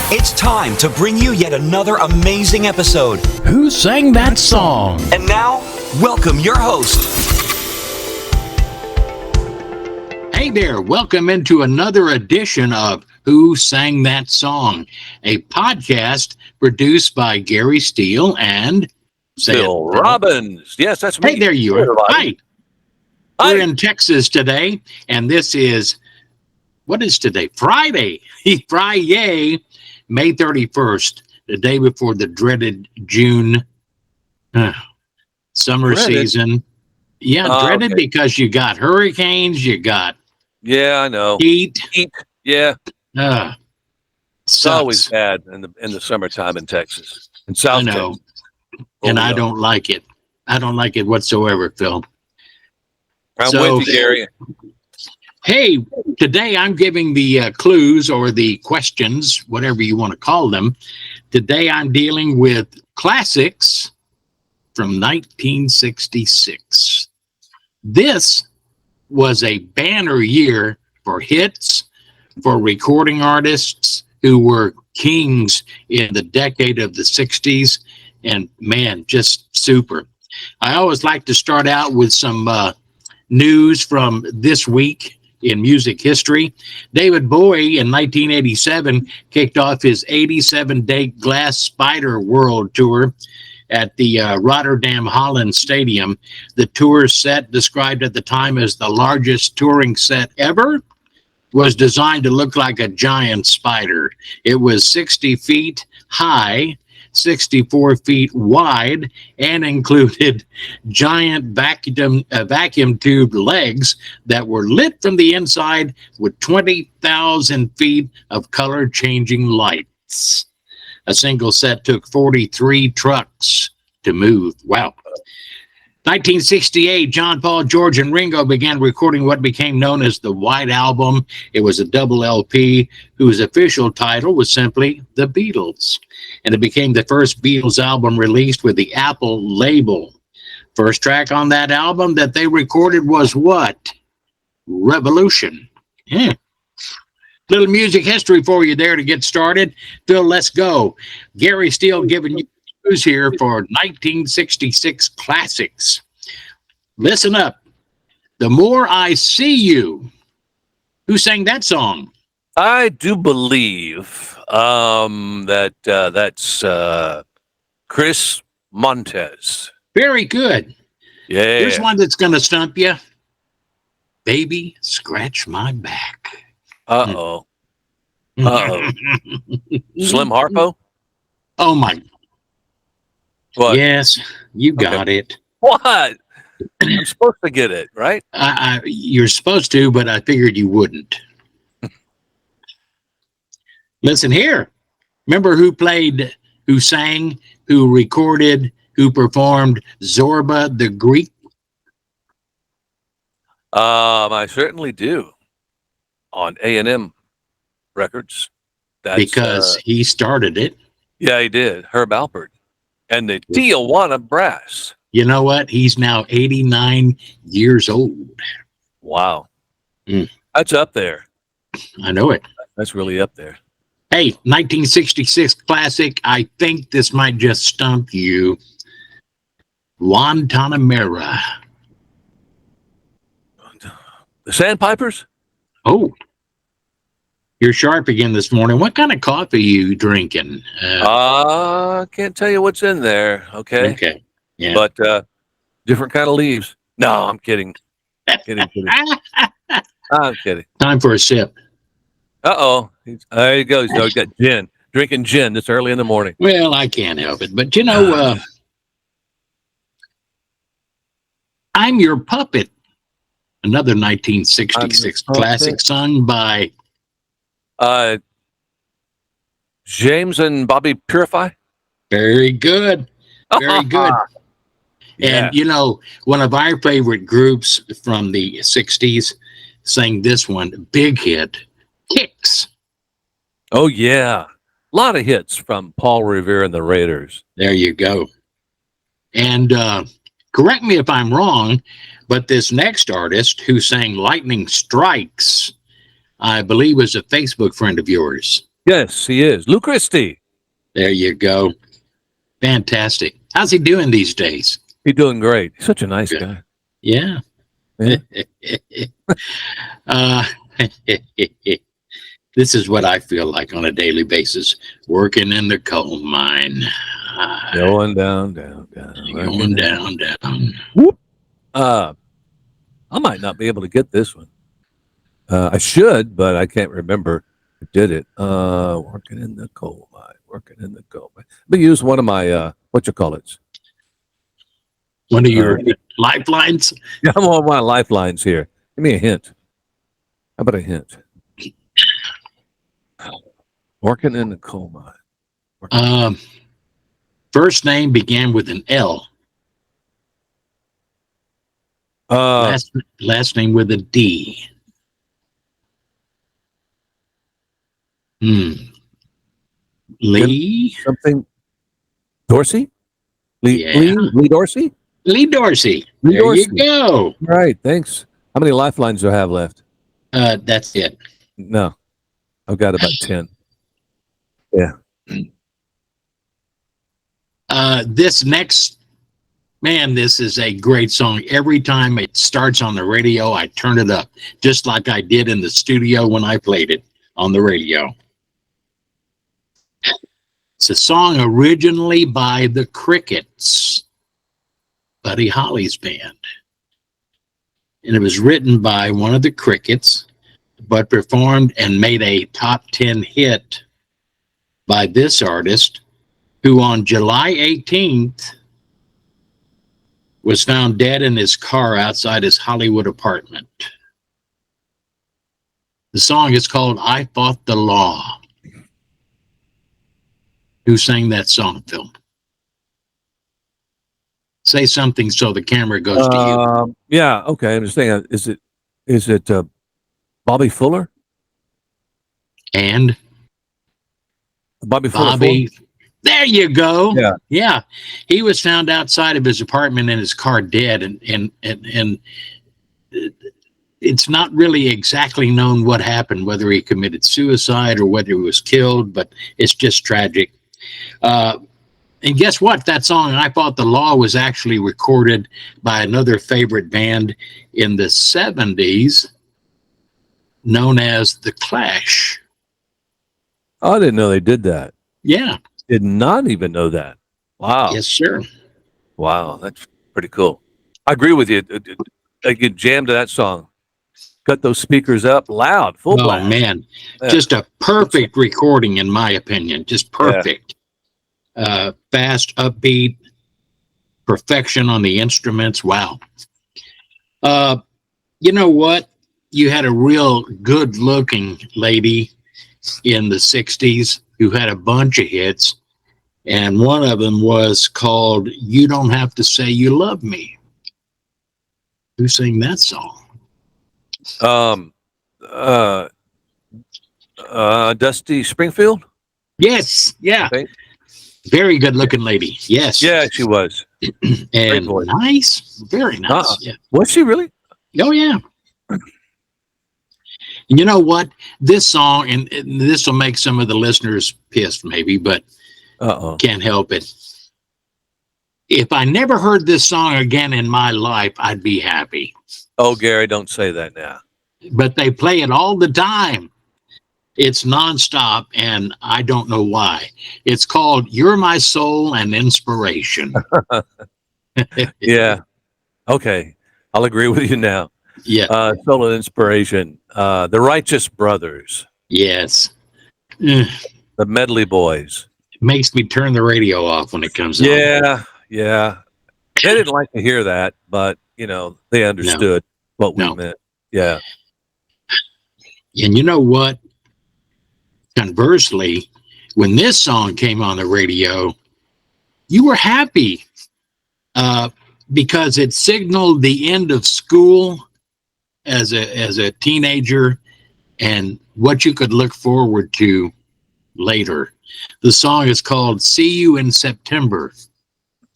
It's time to bring you yet another amazing episode. Who sang that song? And now, welcome your host. Hey there, welcome into another edition of Who Sang That Song, a podcast produced by Gary Steele and Bill Robbins. Yes, that's me. Hey, there you are. Hi. We're in Texas today, and this is, what is today? Friday. Friday, May 31st, the day before the dreaded June summer season. Yeah, dreaded okay. Because you got hurricanes, you got I know. Heat. Yeah. It's always bad in the summertime in Texas. In South Texas. And I don't like it. I don't like it whatsoever, Phil. I'm with you, Gary. Hey, today I'm giving the clues or the questions, whatever you want to call them. Today I'm dealing with classics from 1966. This was a banner year for hits, for recording artists who were kings in the decade of the 60s. And man, just super. I always like to start out with some news from this week in music history. David Bowie in 1987 kicked off his 87-day Glass Spider World Tour at the Rotterdam Holland Stadium. The tour set, described at the time as the largest touring set ever, was designed to look like a giant spider. It was 60 feet high, 64 feet wide, and included giant vacuum tube legs that were lit from the inside with 20,000 feet of color changing lights. A single set took 43 trucks to move. Wow. 1968, John, Paul, George, and Ringo began recording what became known as the White Album. It was a double LP whose official title was simply The Beatles. And it became the first Beatles album released with the Apple label. First track on that album that they recorded was what? Revolution. Yeah. Little music history for you there to get started. Phil, let's go. Gary Steele giving you news here for 1966 classics. Listen up. The More I See You. Who sang that song? I do believe that's Chris Montez. Very good. Yeah. Here's one that's going to stump you. Baby, Scratch My Back. Uh-oh. Slim Harpo? Oh, my. What? Yes, you got it. What? I'm supposed to get it, right? You're supposed to, but I figured you wouldn't. Listen here. Remember who played, who sang, who recorded, who performed Zorba the Greek? I certainly do. On A&M Records. Because he started it. Yeah, he did. Herb Alpert. And the Tijuana Brass. You know what? He's now 89 years old. Wow. That's up there. I know it. That's really up there. Hey, 1966 classic. I think this might just stump you. Guantanamera. The Sandpipers? Oh. You're sharp again this morning. What kind of coffee are you drinking? Can't tell you what's in there. Okay. Yeah. But different kind of leaves. No, I'm kidding. kidding. I'm kidding. Time for a sip. Uh-oh. There he goes. He's got gin. Drinking gin this early in the morning. Well, I can't help it. But, you know, I'm Your Puppet. Another 1966 classic sung by James and Bobby Purify. Very good. Very good. And, you know, one of our favorite groups from the 60s sang this one, big hit, Kicks. Oh, yeah. A lot of hits from Paul Revere and the Raiders. There you go. And correct me if I'm wrong, but this next artist who sang Lightning Strikes, I believe was a Facebook friend of yours. Yes, he is. Lou Christie. There you go. Fantastic. How's he doing these days? He's doing great. He's such a nice Good. guy. Yeah. Yeah. uh, this is what I feel like on a daily basis, working in the coal mine. Going down. Going down. Whoop. I might not be able to get this one. I should, but I can't remember who did it. Working in the coal mine. But use one of my whatchamacallits. One of your lifelines? Yeah, I'm on my lifelines here. Give me a hint. How about a hint? Working in the coal mine. First name began with an L. Last name with a D. Lee? Something. Dorsey? Lee Dorsey? Lee Dorsey. Lee There Dorsey. you go. All right, thanks. How many lifelines do I have left? That's it. No. I've got about 10. Yeah. This next, man, this is a great song. Every time it starts on the radio, I turn it up, just like I did in the studio when I played it on the radio. It's a song originally by the Crickets, Buddy Holly's band. And it was written by one of the Crickets, but performed and made a top 10 hit by this artist, who on July 18th was found dead in his car outside his Hollywood apartment. The song is called I Fought the Law. Who sang that song, Phil? Say something so the camera goes to you. Yeah, okay. I'm just saying, is it Bobby Fuller? And Bobby Fuller? Bobby. There you go. Yeah. He was found outside of his apartment in his car dead, and it's not really exactly known what happened, whether he committed suicide or whether he was killed, but it's just tragic. And guess what? That song, I Fought the Law, was actually recorded by another favorite band in the 70s known as The Clash. Oh, I didn't know they did that. Yeah. Did not even know that. Wow. Yes, sir. Wow, that's pretty cool. I agree with you. I get jammed to that song. Got those speakers up loud, full blast. Oh, man. Yeah. Just a perfect recording, in my opinion. Just perfect. Fast, upbeat, perfection on the instruments. Wow. You know what? You had a real good-looking lady in the 60s who had a bunch of hits, and one of them was called You Don't Have to Say You Love Me. Who sang that song? Dusty Springfield? Yes. Yeah. Okay. Very good-looking lady. Yes. Yeah, she was. And voice. nice. Very nice. Yeah. Was she really? Oh, yeah. And you know what? This song, and this will make some of the listeners pissed maybe, but can't help it. If I never heard this song again in my life, I'd be happy. Oh, Gary, don't say that now. But they play it all the time. It's nonstop, and I don't know why. It's called You're My Soul and Inspiration. Yeah. Okay. I'll agree with you now. Yeah. Soul and Inspiration. The Righteous Brothers. Yes. The Medley Boys. It makes me turn the radio off when it comes on. Yeah. They didn't like to hear that, but, they understood what we meant. Yeah. And you know what? Conversely, when this song came on the radio, you were happy because it signaled the end of school as a teenager and what you could look forward to later. The song is called See You in September.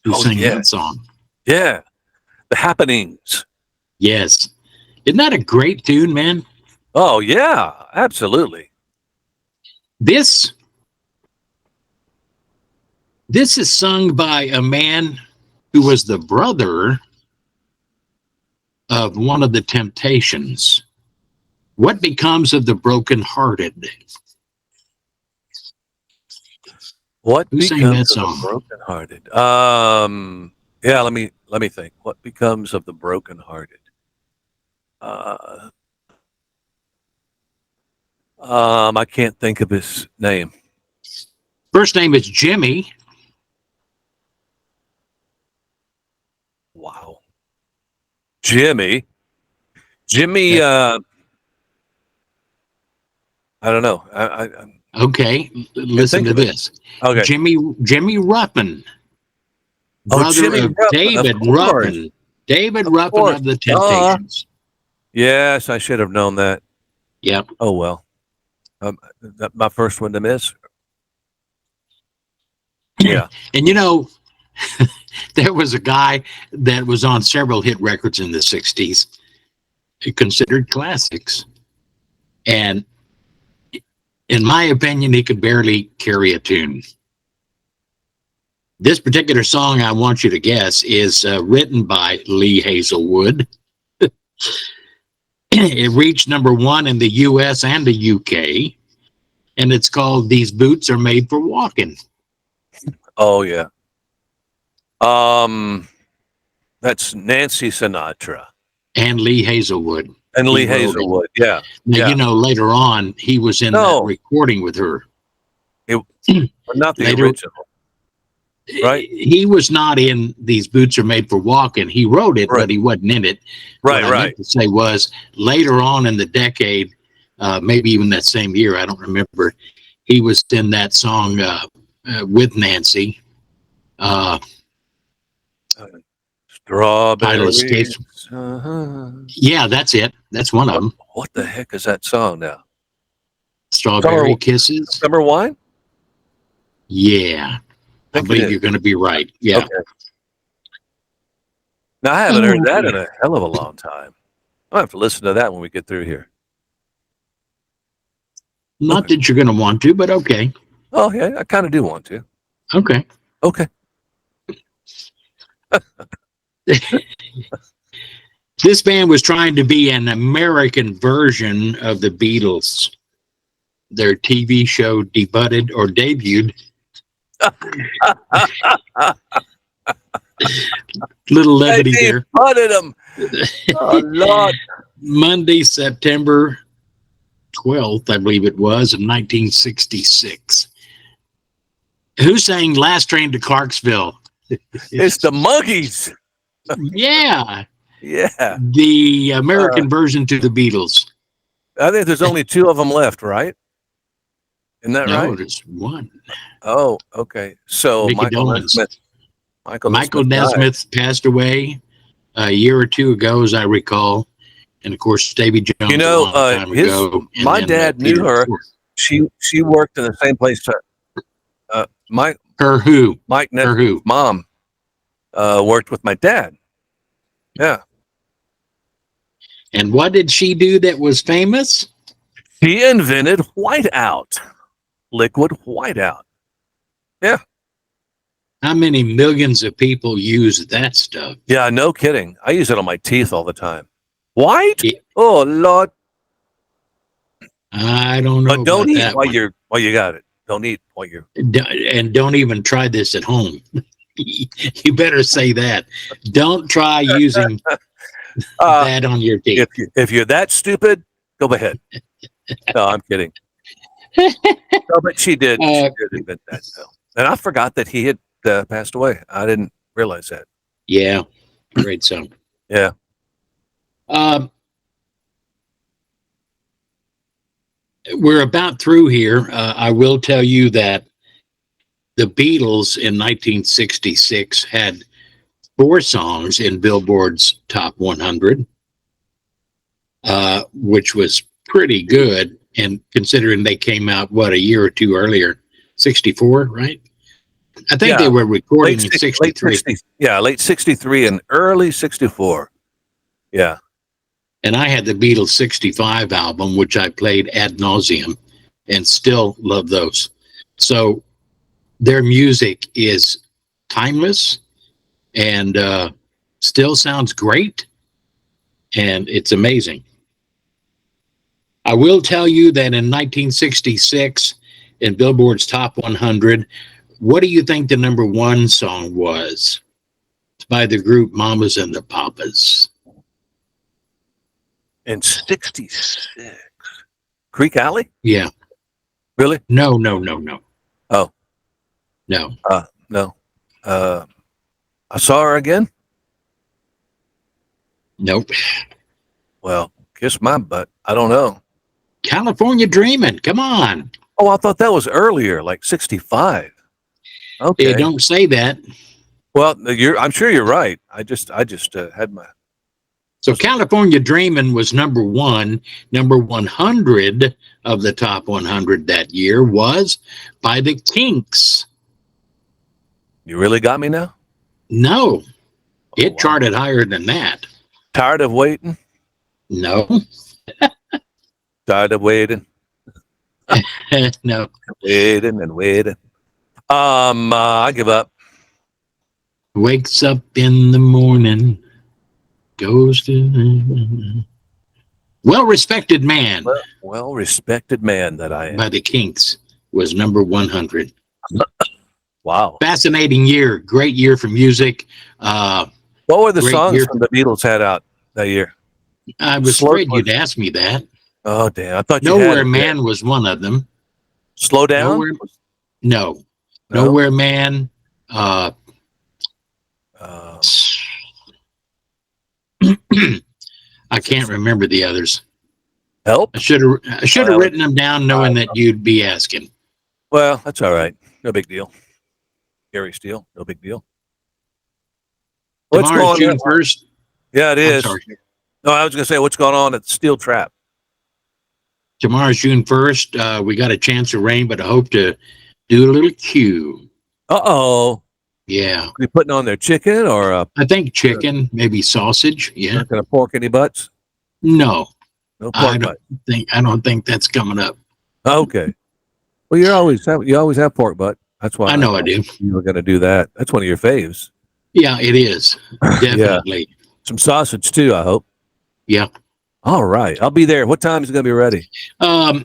Who sang that song? Yeah. The Happenings. Yes. Isn't that a great tune, man? Oh, yeah. Absolutely. This is sung by a man who was the brother of one of the Temptations. What becomes of the brokenhearted? What Who sang becomes that of song? the brokenhearted? Yeah, let me think. What becomes of the brokenhearted? I can't think of his name. First name is Jimmy. Wow. Jimmy. I don't know. Okay, listen to think of it. this. Okay. Jimmy Ruffin, Oh, brother Jimmy of Ruffin, David of course. Ruffin. David Of Ruffin course. of the Temptations. Yes, I should have known that. Yep. Oh well. My first one to miss. Yeah. And you know, there was a guy that was on several hit records in the 60s, considered classics. And in my opinion, he could barely carry a tune. This particular song, I want you to guess, is written by Lee Hazelwood. It reached #1 in the US and the UK. And it's called These Boots Are Made for Walking. Oh yeah. That's Nancy Sinatra And Lee Hazelwood. and Lee wrote it. Hazelwood. Yeah. Now, Yeah. you know, later on, he was in No. that recording with her. But not the Later- original. Right. He was not in These Boots Are Made for Walking. He wrote it, Right. but he wasn't in it. Right. What I Right. meant to say was later on in the decade, maybe even that same year, I don't remember, he was in that song with Nancy. Strawberries. escapes. Uh-huh. Yeah, that's it. That's one of them. What the heck is that song now? Strawberry Summer- Kisses. Summer Wine? Yeah. I Think it believe is. you're going to be right. Yeah. Okay. Now I haven't heard that in a hell of a long time. I'll have to listen to that when we get through here. Not that you're going to want to, but okay. Oh yeah, I kind of do want to. Okay. Okay. This band was trying to be an American version of the Beatles. Their TV show debuted. Little levity They there. butted them. Oh Lord. Monday, September 12th, I believe it was, of 1966. Who sang Last Train to Clarksville? It's the Monkees. Yeah, Yeah. the American version to the Beatles. I think there's only 2 of them left, right? Isn't that No, right? there's one. Oh, okay. So Mickey Michael Dolenz. Nesmith. Michael Michael Nesmith died. Nesmith passed away a year or two ago, as I recall. And of course, Davy Jones You know, a long time his- ago. And my then, dad knew Peter her. Ford. She worked in the same place. Mike Her who? Mike Her Nesmith's who? mom worked with my dad. Yeah. And what did she do that was famous? He invented whiteout, liquid whiteout. How many millions of people use that stuff? Yeah, no kidding. I use it on my teeth all the time. White? Yeah. Oh Lord! I don't know But don't about eat that while one. you got it. Don't eat while you're. And don't even try this at home. You better say that. Don't try using that on your teeth. If you're that stupid, go ahead. No, I'm kidding. No, but she did. She did invent that. So. And I forgot that he had passed away. I didn't realize that. Yeah, great song. Yeah. We're about through here. I will tell you that the Beatles in 1966 had 4 songs in Billboard's Top 100, which was pretty good. And considering they came out, what, a year or two earlier, 64, right? I think they were recording in 63. Late 63 and early 64. Yeah. And I had the Beatles 65 album, which I played ad nauseum and still love those. So their music is timeless and still sounds great, and it's amazing. I will tell you that in 1966, in Billboard's Top 100, what do you think the number one song was? It's by the group Mamas and the Papas. In 66. Creek Alley? Yeah. Really? No. Oh. No. No. I saw her again? Nope. Well, kiss my butt. I don't know. California Dreamin'. Come on. Oh, I thought that was earlier, like 65. Okay. They don't say that. Well, I'm sure you're right. I just had my. So California Dreamin' was number one. Number 100 of the top 100 that year was by the Kinks. You really got me now? No, it wow. charted higher than that. Tired of waiting? No, Tired of waiting? no. Waiting and waiting. I give up. Wakes up in the morning, goes to Well-Respected Man Well respected man that I am. by the Kinks was number 100. Wow. Fascinating year, great year for music. What were the Great songs year. from the Beatles had out that year? I was Slow afraid down. you'd ask me that. Oh damn! I thought you had Nowhere it. Man was one of them. Slow down. Nowhere, no. No? Nowhere Man. Uh, I can't remember the others. help. I should have written them down knowing that you'd be asking. Well, that's all right. No big deal. Gary Steele. No big deal. What's Tomorrow's going June on? 1st. Yeah, it I'm is. sorry. No, I was going to say what's going on at Steel Trap. Tomorrow's June 1st. We got a chance of rain, but I hope to do a little Q. Uh-oh. Yeah. Are you putting on their chicken or I think chicken, maybe sausage. Yeah. not going to pork any butts? No, No I pork don't butt. I don't think that's coming up. Okay. Well, you always have pork butt. That's why I know I do. you were going to do that. That's one of your faves. Yeah, it is. Definitely. Some sausage too, I hope. Yeah. All right. I'll be there. What time is it going to be ready? I'll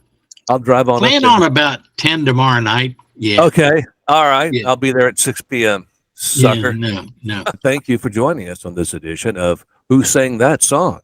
drive on. Plan up on about 10 tomorrow night. Yeah. Okay. All right. Yeah. I'll be there at 6 p.m. Sucker. Yeah, no. Thank you for joining us on this edition of Who Sang That Song?